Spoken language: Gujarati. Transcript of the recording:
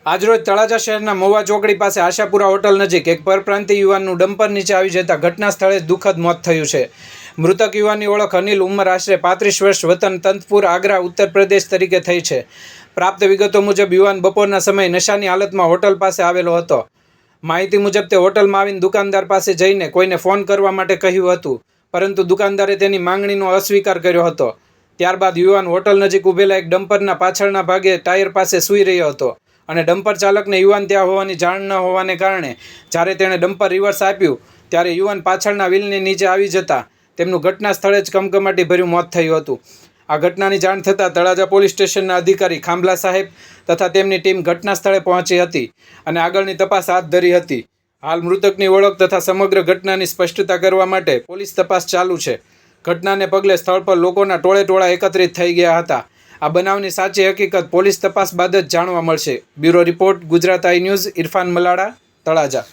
આજરોજ તળાજા શહેરના મહુવા ચોકડી પાસે આશાપુરા હોટલ નજીક એક પરપ્રાંતીય યુવાનનું ડમ્પર નીચે આવી જતા ઘટના સ્થળે દુઃખદ મોત થયું છે. મૃતક યુવાનની ઓળખ અનિલ, ઉંમર આશરે 35 વર્ષ, વતન તંતપુર, આગ્રા, ઉત્તર પ્રદેશ તરીકે થઈ છે. પ્રાપ્ત વિગતો મુજબ યુવાન બપોરના સમયે નશાની હાલતમાં હોટલ પાસે આવેલો હતો. માહિતી મુજબ તે હોટલમાં આવીને દુકાનદાર પાસે જઈને કોઈને ફોન કરવા માટે કહ્યું હતું, પરંતુ દુકાનદારે તેની માંગણીનો અસ્વીકાર કર્યો હતો. ત્યારબાદ યુવાન હોટલ નજીક ઊભેલા એક ડમ્પરના પાછળના ભાગે ટાયર પાસે સૂઈ રહ્યો હતો અને ડમ્પર ચાલકને યુવાન ત્યાં હોવાની જાણ ન હોવાને કારણે જ્યારે તેણે ડમ્પર રિવર્સ આપ્યું ત્યારે યુવાન પાછળના વ્હીલની નીચે આવી જતા તેમનું ઘટના સ્થળે જ કમકમાટીભર્યું મોત થયું હતું. આ ઘટનાની જાણ થતાં તળાજા પોલીસ સ્ટેશનના અધિકારી ખાંભલા સાહેબ તથા તેમની ટીમ ઘટના સ્થળે પહોંચી હતી અને આગળની તપાસ હાથ ધરી હતી. હાલ મૃતકની ઓળખ તથા સમગ્ર ઘટનાની સ્પષ્ટતા કરવા માટે પોલીસ તપાસ ચાલુ છે. ઘટનાને પગલે સ્થળ પર લોકોના ટોળે એકત્રિત થઈ ગયા હતા. આ બનાવની સાચી હકીકત પોલીસ તપાસ બાદ જ જાણવા મળશે. Bureau report, Gujarat I news, Irfan Malada, Talaja.